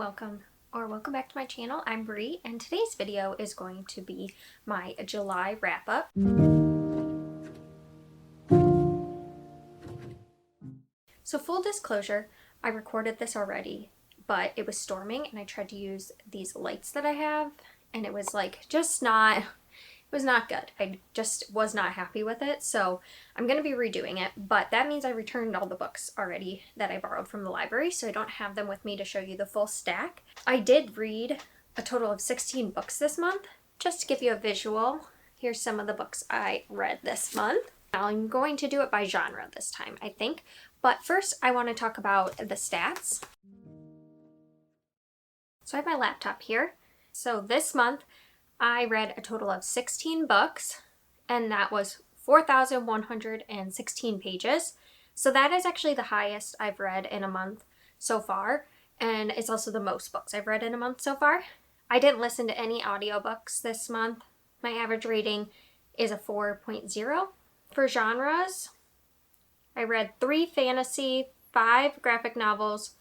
Welcome back to my channel. I'm Brie, and today's video is going to be my July wrap-up. So full disclosure, I recorded this already, but it was storming and I tried to use these lights that I have, and it was like it was not good. I just was not happy with it, so I'm going to be redoing it, but that means I returned all the books already that I borrowed from the library, so I don't have them with me to show you the full stack. I did read a total of 16 books this month. Just to give you a visual, here's some of the books I read this month. Now I'm going to do it by genre this time, I think, but first I want to talk about the stats. So I have my laptop here. So this month I read a total of 16 books, and that was 4,116 pages. So that is actually the highest I've read in a month so far, and it's also the most books I've read in a month so far. I didn't listen to any audiobooks this month. My average rating is a 4.0. For genres, I read 3 fantasy, 5 graphic novels,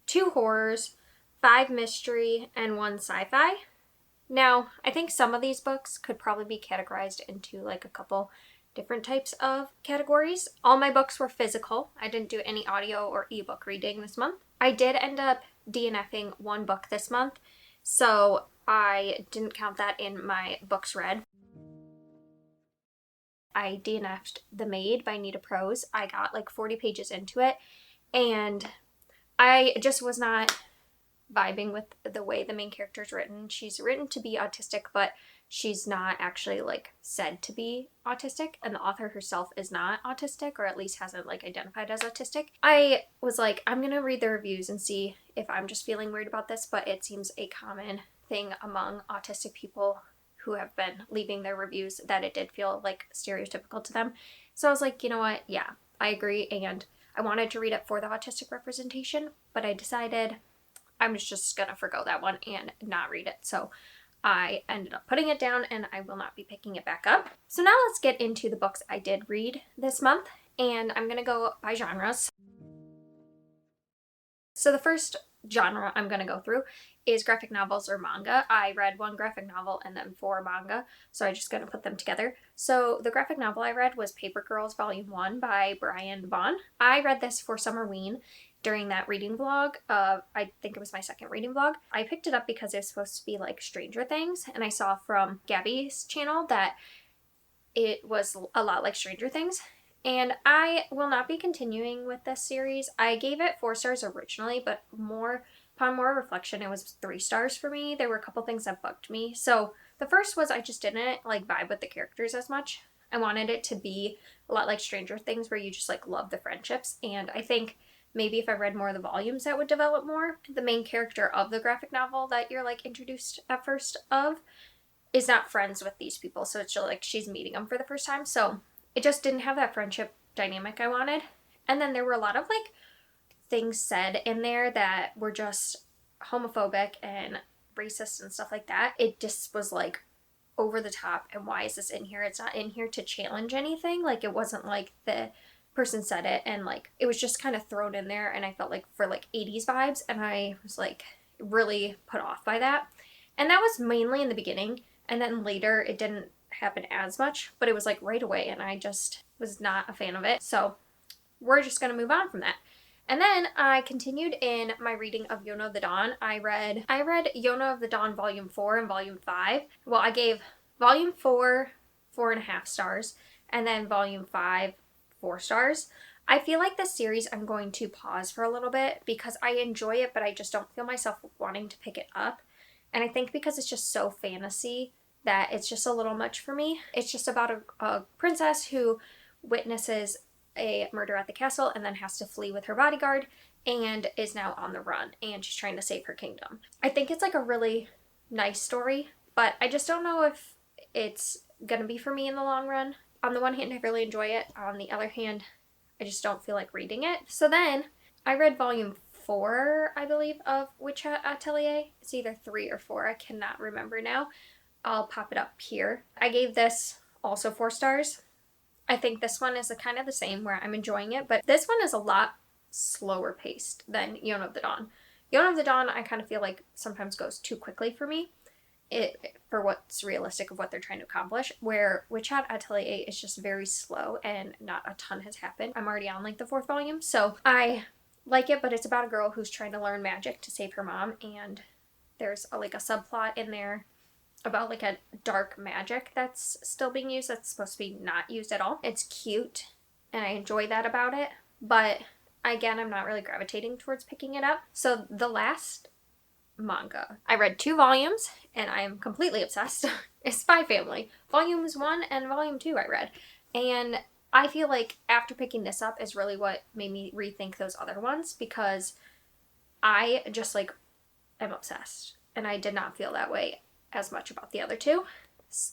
2 horrors, 5 mystery, and 1 sci-fi. Now, I think some of these books could probably be categorized into like a couple different types of categories. All my books were physical. I didn't do any audio or ebook reading this month. I did end up DNFing 1 book this month, so I didn't count that in my books read. I DNF'd The Maid by Nita Prose. I got like 40 pages into it, and I just was not vibing with the way the main character is written. She's written to be autistic, but she's not actually like said to be autistic, and the author herself is not autistic, or at least hasn't like identified as autistic. I was like, I'm gonna read the reviews and see if I'm just feeling weird about this, but it seems a common thing among autistic people who have been leaving their reviews that it did feel like stereotypical to them. So I was like, you know what, yeah, I agree, and I wanted to read it for the autistic representation, but I decided I'm just gonna forgo that one and not read it. So I ended up putting it down, and I will not be picking it back up. So now let's get into the books I did read this month, and I'm gonna go by genres. So the first genre I'm gonna go through is graphic novels or manga. I read 1 graphic novel and then 4 manga, so I'm just gonna put them together. So the graphic novel I read was Paper Girls Volume 1 by Brian Vaughn. I read this for Summerween during that reading vlog. I think it was my second reading vlog. I picked it up because it was supposed to be like Stranger Things, and I saw from Gabby's channel that it was a lot like Stranger Things, and I will not be continuing with this series. I gave it 4 stars originally, but upon more reflection, it was 3 stars for me. There were a couple things that bugged me. So the first was I just didn't like vibe with the characters as much. I wanted it to be a lot like Stranger Things, where you just like love the friendships, and I think maybe if I read more of the volumes that would develop more. The main character of the graphic novel that you're like introduced at first of is not friends with these people, so it's just like she's meeting them for the first time, so it just didn't have that friendship dynamic I wanted. And then there were a lot of like things said in there that were just homophobic and racist and stuff like that. It just was like over the top, and why is this in here? It's not in here to challenge anything. Like, it wasn't like the person said it, and like it was just kind of thrown in there, and I felt like for like 80s vibes, and I was like really put off by that. And that was mainly in the beginning, and then later it didn't happen as much, but it was like right away, and I just was not a fan of it. So we're just gonna move on from that. And then I continued in my reading of Yona of the Dawn. I read Yona of the Dawn Volume 4 and Volume 5. Well, I gave Volume 4 4.5 stars, and then Volume 5 4 stars. I feel like this series I'm going to pause for a little bit because I enjoy it, but I just don't feel myself wanting to pick it up. And I think because it's just so fantasy that it's just a little much for me. It's just about a princess who witnesses a murder at the castle and then has to flee with her bodyguard and is now on the run, and she's trying to save her kingdom. I think it's like a really nice story, but I just don't know if it's gonna be for me in the long run. On the one hand, I really enjoy it. On the other hand, I just don't feel like reading it. So then I read Volume 4, I believe, of Witch Atelier. It's either 3 or 4. I cannot remember now. I'll pop it up here. I gave this also 4 stars. I think this one is kind of the same, where I'm enjoying it, but this one is a lot slower paced than Yona of the Dawn. Yona of the Dawn, I kind of feel like sometimes goes too quickly for me. For what's realistic of what they're trying to accomplish, where Witch Hat Atelier is just very slow and not a ton has happened. I'm already on like the 4th volume, so I like it, but it's about a girl who's trying to learn magic to save her mom, and there's like a subplot in there about like a dark magic that's still being used that's supposed to be not used at all. It's cute and I enjoy that about it, but again, I'm not really gravitating towards picking it up. So the last manga I read 2 volumes and I am completely obsessed is Spy Family. Volumes 1 and Volume 2 I read, and I feel like after picking this up is really what made me rethink those other ones, because I just like am obsessed, and I did not feel that way as much about the other 2,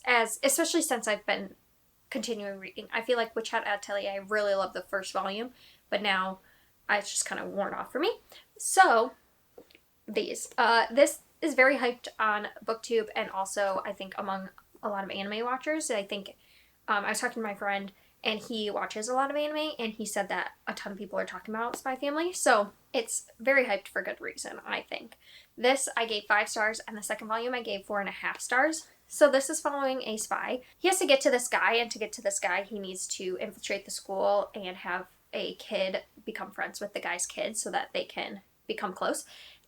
as especially since I've been continuing reading. I feel like Witch Hat Atelier, I really love the 1st volume, but now it's just kind of worn off for me. So these. This is very hyped on BookTube, and also I think among a lot of anime watchers. I think I was talking to my friend and he watches a lot of anime, and he said that a ton of people are talking about Spy Family, so it's very hyped for good reason, I think. This I gave 5 stars, and the 2nd volume I gave 4.5 stars. So this is following a spy. He has to get to this guy, and to get to this guy he needs to infiltrate the school and have a kid become friends with the guy's kid so that they can become close.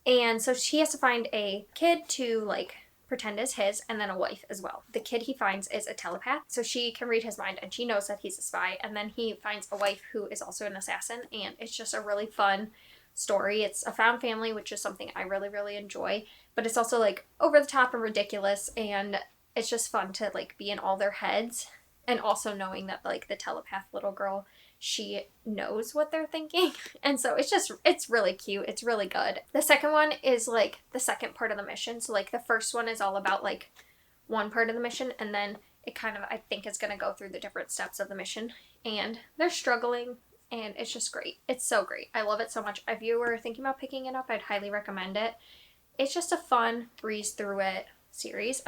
And so he has to find a kid to like pretend as his, and then a wife as well. The kid he finds is a telepath, so she can read his mind and she knows that he's a spy, and then he finds a wife who is also an assassin, and it's just a really fun story. It's a found family, which is something I really, really enjoy, but it's also like over the top and ridiculous, and it's just fun to like be in all their heads, and also knowing that like the telepath little girl, she knows what they're thinking. And so it's really cute. It's really good. The second one is like the second part of the mission. So like the first one is all about like one part of the mission, and then it kind of, I think, is going to go through the different steps of the mission, and they're struggling, and it's just great. It's so great. I love it so much. If you were thinking about picking it up, I'd highly recommend it. It's just a fun breeze through it series.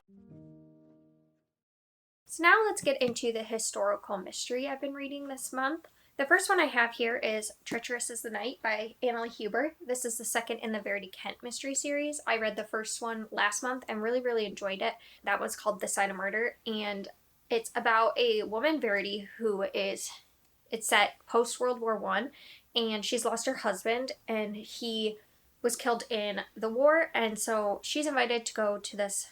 So now let's get into the historical mystery I've been reading this month. The first one I have here is Treacherous as the Night by Annalie Huber. This is the second in the Verity Kent mystery series. I read the first one last month and really, really enjoyed it. That one's called This Side of Murder, and it's about a woman, Verity, it's set post-World War I, and she's lost her husband, and he was killed in the war, and so she's invited to go to this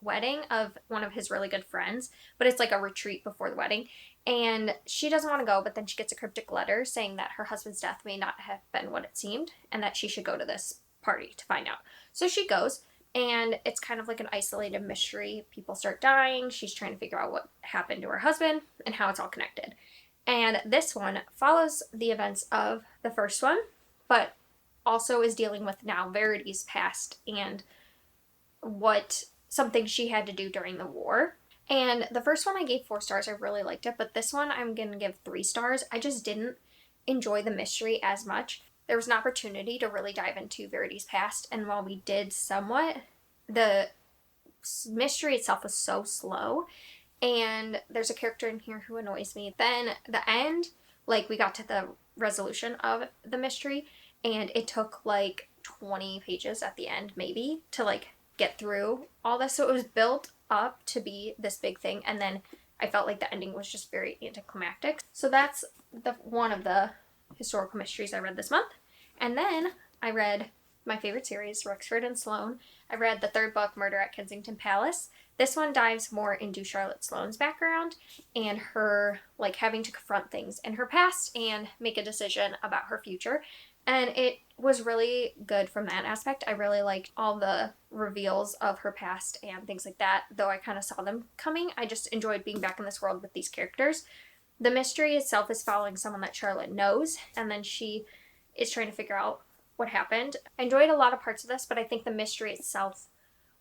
wedding of one of his really good friends, but it's like a retreat before the wedding. And she doesn't want to go, but then she gets a cryptic letter saying that her husband's death may not have been what it seemed, and that she should go to this party to find out. So she goes, and it's kind of like an isolated mystery. People start dying. She's trying to figure out what happened to her husband and how it's all connected. And this one follows the events of the first one, but also is dealing with now Verity's past and something she had to do during the war. And the first one I gave 4 stars. I really liked it, but this one I'm going to give 3 stars. I just didn't enjoy the mystery as much. There was an opportunity to really dive into Verity's past, and while we did somewhat, the mystery itself was so slow, and there's a character in here who annoys me. Then the end, like we got to the resolution of the mystery, and it took like 20 pages at the end maybe to like get through all this, so it was built up to be this big thing, and then I felt like the ending was just very anticlimactic. So that's one of the historical mysteries I read this month. And then I read my favorite series, Rexford and Sloane. I read the 3rd book, Murder at Kensington Palace. This one dives more into Charlotte Sloane's background and her like having to confront things in her past and make a decision about her future. And it was really good from that aspect. I really liked all the reveals of her past and things like that, though I kind of saw them coming. I just enjoyed being back in this world with these characters. The mystery itself is following someone that Charlotte knows, and then she is trying to figure out what happened. I enjoyed a lot of parts of this, but I think the mystery itself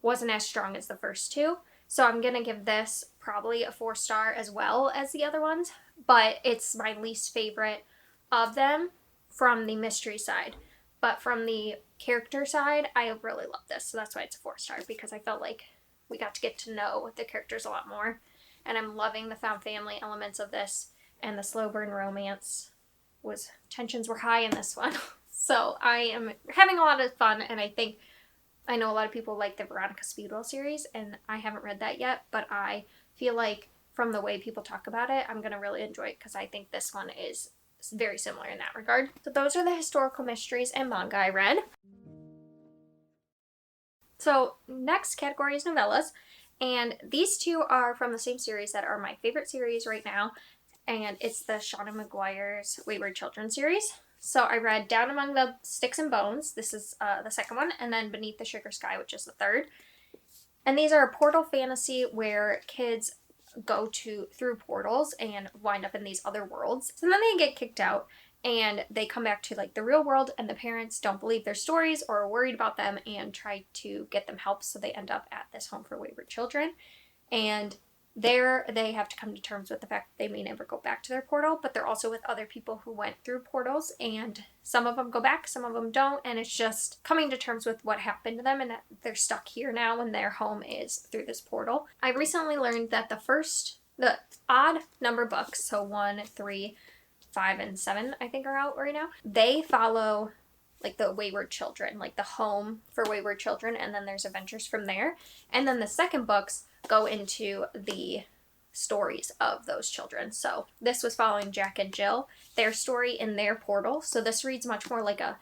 wasn't as strong as the first 2. So I'm going to give this probably a 4 star as well as the other ones, but it's my least favorite of them from the mystery side. But from the character side, I really love this. So that's why it's a 4 star, because I felt like we got to get to know the characters a lot more. And I'm loving the found family elements of this, and the slow burn romance tensions were high in this one. So I am having a lot of fun, and I know a lot of people like the Veronica Speedwell series, and I haven't read that yet, but I feel like from the way people talk about it, I'm going to really enjoy it because I think this one is very similar in that regard. So those are the historical mysteries and manga I read. So next category is novellas, and these two are from the same series that are my favorite series right now, and it's the Shauna Maguire's Wayward Children series. So I read Down Among the Sticks and Bones. This is the second one, and then Beneath the Sugar Sky, which is the third. And these are a portal fantasy where kids go through portals and wind up in these other worlds. So then they get kicked out and they come back to like the real world, and the parents don't believe their stories or are worried about them and try to get them help, so they end up at this home for wayward children. And there they have to come to terms with the fact that they may never go back to their portal, but they're also with other people who went through portals, and some of them go back, some of them don't, and it's just coming to terms with what happened to them and that they're stuck here now and their home is through this portal. I recently learned that the odd number books, so 1, 3, 5, and 7 I think are out right now, they follow like the wayward children, like the home for wayward children, and then there's adventures from there. And then the second books go into the stories of those children. So this was following Jack and Jill, their story in their portal. So this reads much more like a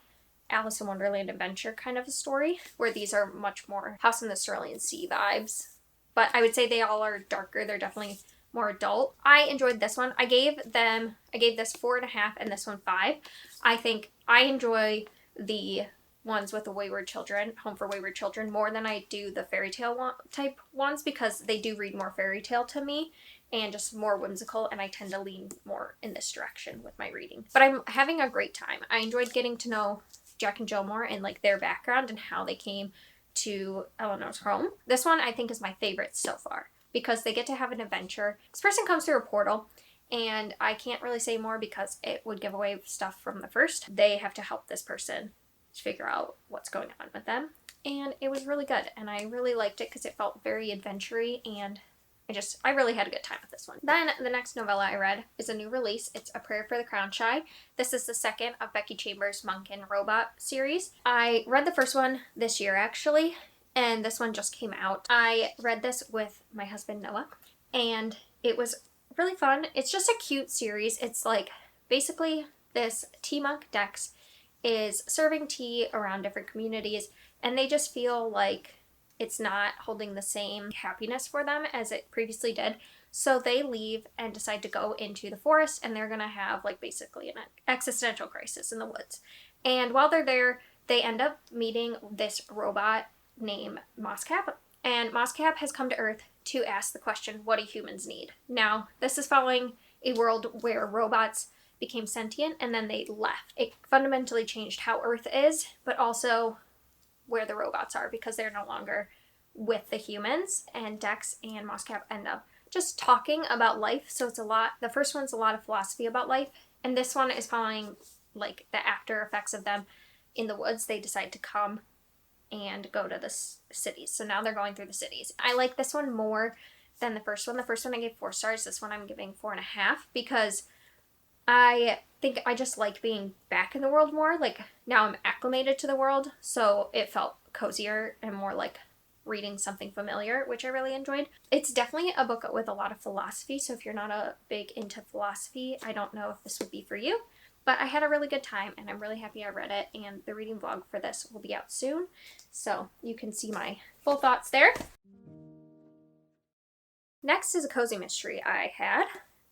Alice in Wonderland adventure kind of a story, where these are much more House in the Cerulean Sea vibes. But I would say they all are darker. They're definitely more adult. I enjoyed this one. I gave this 4.5 and this one 5. I think I enjoy the ones with the wayward children, Home for Wayward Children, more than I do the fairy tale type ones, because they do read more fairy tale to me and just more whimsical, and I tend to lean more in this direction with my reading. But I'm having a great time. I enjoyed getting to know Jack and Jill more and like their background and how they came to Eleanor's home. This one I think is my favorite so far because they get to have an adventure. This person comes through a portal, and I can't really say more because it would give away stuff from the first. They have to help this person figure out what's going on with them, and it was really good, and I really liked it because it felt very adventure-y, and I really had a good time with this one. Then the next novella I read is a new release. It's A Prayer for the Crown Shy. This is the second of Becky Chambers' Monk and Robot series. I read the first one this year actually, and this one just came out. I read this with my husband Noah, and it was really fun. It's just a cute series. It's like basically this tea monk Dex is serving tea around different communities, and they just feel like it's not holding the same happiness for them as it previously did. So they leave and decide to go into the forest, and they're gonna have like basically an existential crisis in the woods. And while they're there, they end up meeting this robot named Moscap. And Moscap has come to Earth to ask the question, what do humans need? Now, this is following a world where robots became sentient and then they left. It fundamentally changed how Earth is, but also where the robots are, because they're no longer with the humans. And Dex and Moscap end up just talking about life. So it's the first one's a lot of philosophy about life, and this one is following like the after effects of them in the woods. They decide to come and go to the cities. So now they're going through the cities. I like this one more than the first one. The first one I gave 4 stars. This one I'm giving 4.5 because I think I just like being back in the world more. Like now I'm acclimated to the world, so it felt cozier and more like reading something familiar, which I really enjoyed. It's definitely a book with a lot of philosophy, so if you're not a big into philosophy, I don't know if this would be for you. But I had a really good time, and I'm really happy I read it, and the reading vlog for this will be out soon, so you can see my full thoughts there. Next is a cozy mystery I had,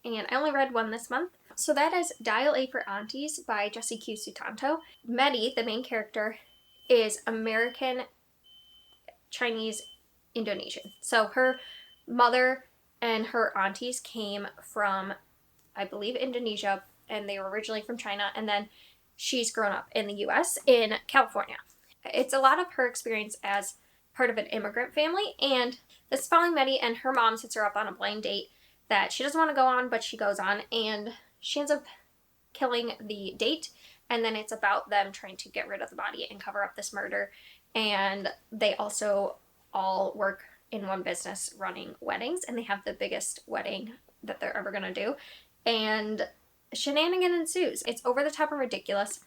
and I only read one this month. So that is Dial A for Aunties by Jessie Q. Sutanto. Medi, the main character, is American, Chinese, Indonesian. So her mother and her aunties came from, I believe, Indonesia, and they were originally from China, and then she's grown up in the US in California. It's a lot of her experience as part of an immigrant family, and this is following Medi, and her mom sets her up on a blind date that she doesn't want to go on, but she goes on, and she ends up killing the date, and then it's about them trying to get rid of the body and cover up this murder. And they also all work in one business running weddings, and they have the biggest wedding that they're ever gonna do, and shenanigan ensues. It's over the top and ridiculous.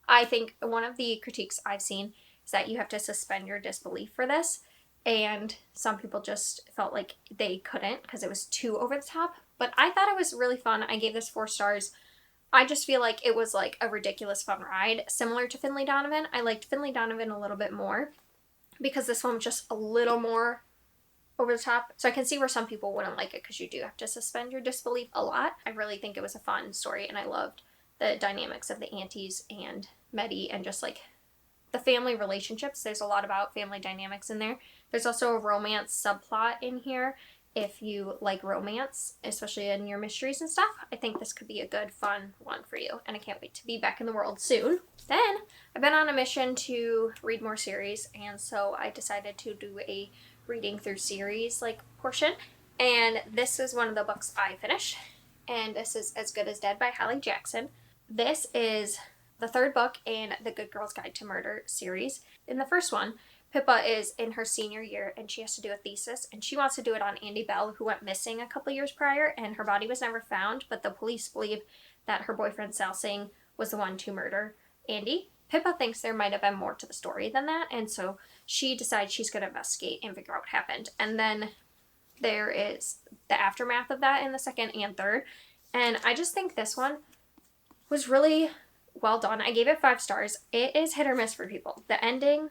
I think one of the critiques I've seen is that you have to suspend your disbelief for this. And some people just felt like they couldn't because it was too over the top. But I thought it was really fun. I gave this 4 stars. I just feel like it was like a ridiculous fun ride, similar to Finley Donovan. I liked Finley Donovan a little bit more because this one was just a little more over the top. So I can see where some people wouldn't like it because you do have to suspend your disbelief a lot. I really think it was a fun story, and I loved the dynamics of the aunties and Meddy and just like the family relationships. There's a lot about family dynamics in there. There's also a romance subplot in here. If you like romance, especially in your mysteries and stuff, I think this could be a good, fun one for you. And I can't wait to be back in the world soon. Then I've been on a mission to read more series, and so I decided to do a reading through series like portion. And this is one of the books I finished. And this is As Good as Dead by Holly Jackson. This is the 3rd book in the Good Girl's Guide to Murder series. In the first one, Pippa is in her senior year and she has to do a thesis, and she wants to do it on Andy Bell, who went missing a couple years prior, and her body was never found, but the police believe that her boyfriend Sal Singh was the one to murder Andy. Pippa thinks there might have been more to the story than that, and so she decides she's going to investigate and figure out what happened. And then there is the aftermath of that in the 2nd and 3rd, and I just think this one was really well done. I gave it 5 stars. It is hit or miss for people. The ending,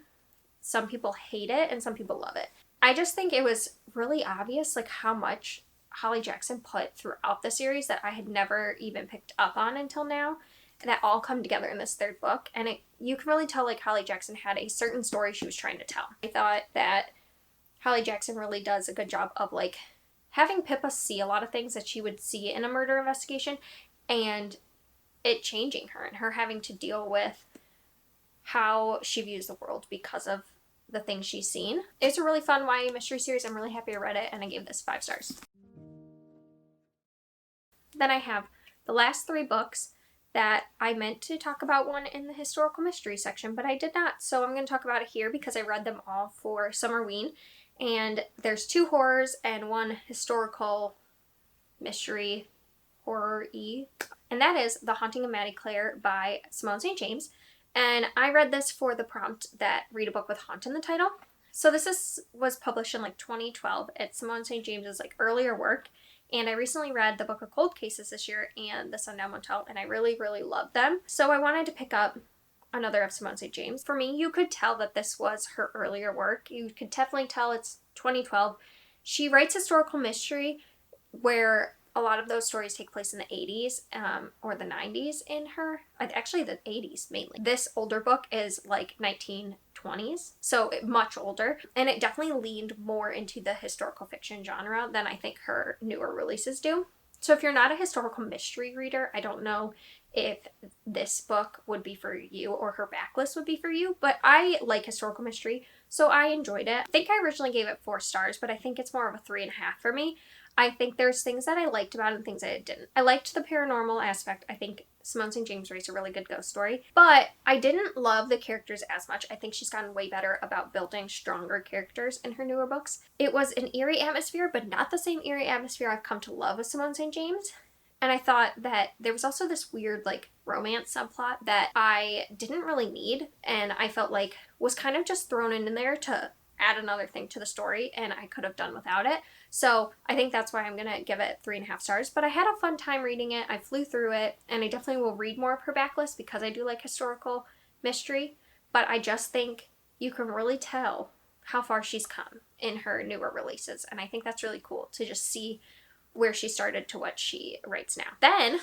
some people hate it and some people love it. I just think it was really obvious like how much Holly Jackson put throughout the series that I had never even picked up on until now. And that all come together in this 3rd book. And you can really tell like Holly Jackson had a certain story she was trying to tell. I thought that Holly Jackson really does a good job of like having Pippa see a lot of things that she would see in a murder investigation, and it changing her and her having to deal with how she views the world because of the things she's seen. It's a really fun YA mystery series. I'm really happy I read it, and I gave this 5 stars. Then I have the last 3 books that I meant to talk about one in the historical mystery section, but I did not. So I'm going to talk about it here because I read them all for Summerween. And there's 2 horrors and 1 historical mystery horror-y. And that is The Haunting of Maddie Clare by Simone St. James. And I read this for the prompt that read a book with haunt in the title. So this was published in like 2012. It's Simone St. James's like earlier work. And I recently read the Book of Cold Cases this year and The Sundown Motel, and I really, really loved them. So I wanted to pick up another of Simone St. James. For me, you could tell that this was her earlier work. You could definitely tell it's 2012. She writes historical mystery where a lot of those stories take place in the 80s or the 90s in her. Actually, the 80s mainly. This older book is like 1920s, so much older. And it definitely leaned more into the historical fiction genre than I think her newer releases do. So if you're not a historical mystery reader, I don't know if this book would be for you or her backlist would be for you, but I like historical mystery, so I enjoyed it. I think I originally gave it 4 stars, but I think it's more of a 3.5 for me. I think there's things that I liked about it and things that I didn't. I liked the paranormal aspect. I think Simone St. James writes a really good ghost story, but I didn't love the characters as much. I think she's gotten way better about building stronger characters in her newer books. It was an eerie atmosphere, but not the same eerie atmosphere I've come to love with Simone St. James. And I thought that there was also this weird like romance subplot that I didn't really need, and I felt like was kind of just thrown in there to add another thing to the story, and I could have done without it. So I think that's why I'm going to give it 3.5 stars. But I had a fun time reading it. I flew through it, and I definitely will read more of her backlist because I do like historical mystery. But I just think you can really tell how far she's come in her newer releases. And I think that's really cool to just see where she started to what she writes now. Then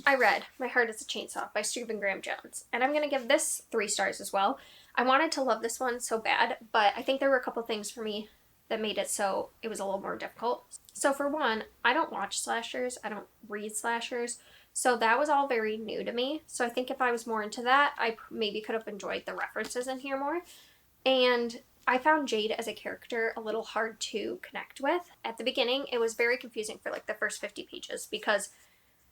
I read My Heart is a Chainsaw by Stephen Graham Jones. And I'm going to give this 3 stars as well. I wanted to love this one so bad, but I think there were a couple things for me that made it so it was a little more difficult. So for one, I don't watch slashers. I don't read slashers. So that was all very new to me. So I think if I was more into that, I maybe could have enjoyed the references in here more. And I found Jade as a character a little hard to connect with. At the beginning, it was very confusing for like the first 50 pages because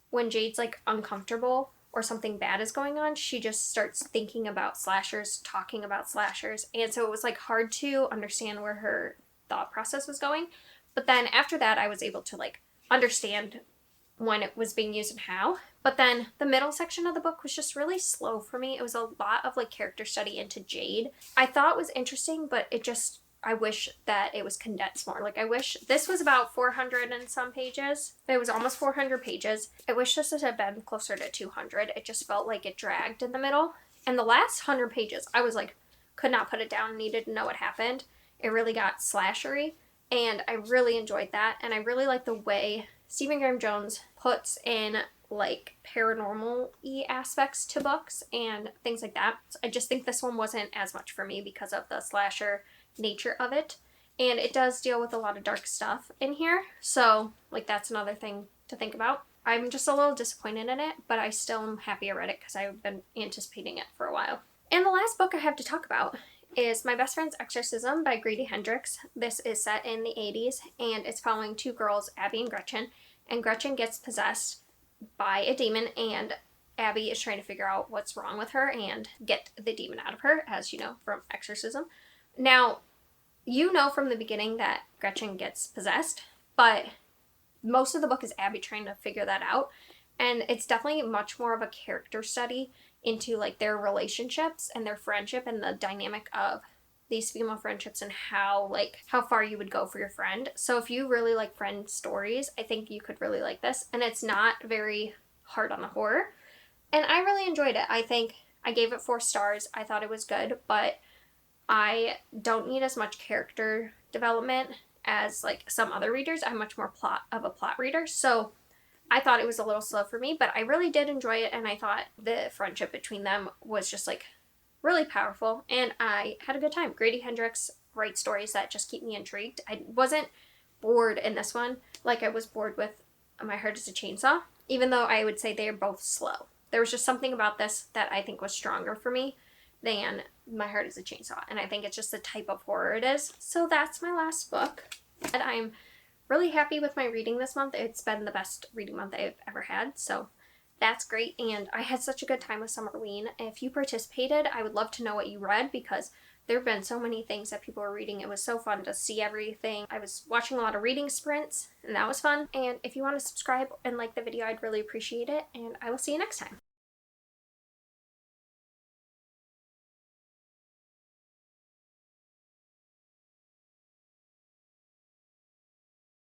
when Jade's like uncomfortable or something bad is going on, she just starts thinking about slashers, talking about slashers. And so it was like hard to understand where her thought process was going. But then after that, I was able to like understand when it was being used and how. But then the middle section of the book was just really slow for me. It was a lot of like character study into Jade. I thought it was interesting, but I wish that it was condensed more. Like, I wish this was about 400 and some pages. It was almost 400 pages. I wish this had been closer to 200. It just felt like it dragged in the middle. And the last 100 pages, I was like, could not put it down, needed to know what happened. It really got slashery, and I really enjoyed that. And I really like the way Stephen Graham Jones puts in like paranormal-y aspects to books and things like that. So I just think this one wasn't as much for me because of the slasher nature of it. And it does deal with a lot of dark stuff in here. So like that's another thing to think about. I'm just a little disappointed in it, but I still am happy I read it because I've been anticipating it for a while. And the last book I have to talk about is My Best Friend's Exorcism by Grady Hendrix. This is set in the 80s, and it's following two girls, Abby and Gretchen. And Gretchen gets possessed by a demon, and Abby is trying to figure out what's wrong with her and get the demon out of her, as you know from Exorcism. Now, you know from the beginning that Gretchen gets possessed, but most of the book is Abby trying to figure that out. And it's definitely much more of a character study into like their relationships and their friendship and the dynamic of these female friendships and how far you would go for your friend. So if you really like friend stories, I think you could really like this. And it's not very hard on the horror. And I really enjoyed it. I think I gave it 4 stars. I thought it was good, but I don't need as much character development as like some other readers. I'm much more plot reader. So I thought it was a little slow for me, but I really did enjoy it, and I thought the friendship between them was just like really powerful, and I had a good time. Grady Hendrix writes stories that just keep me intrigued. I wasn't bored in this one like I was bored with My Heart is a Chainsaw, even though I would say they are both slow. There was just something about this that I think was stronger for me than My Heart is a Chainsaw, and I think it's just the type of horror it is. So that's my last book, and I'm really happy with my reading this month. It's been the best reading month I've ever had, so that's great. And I had such a good time with Summerween. If you participated, I would love to know what you read, because there have been so many things that people were reading. It was so fun to see everything. I was watching a lot of reading sprints, and that was fun. And if you want to subscribe and like the video, I'd really appreciate it, and I will see you next time.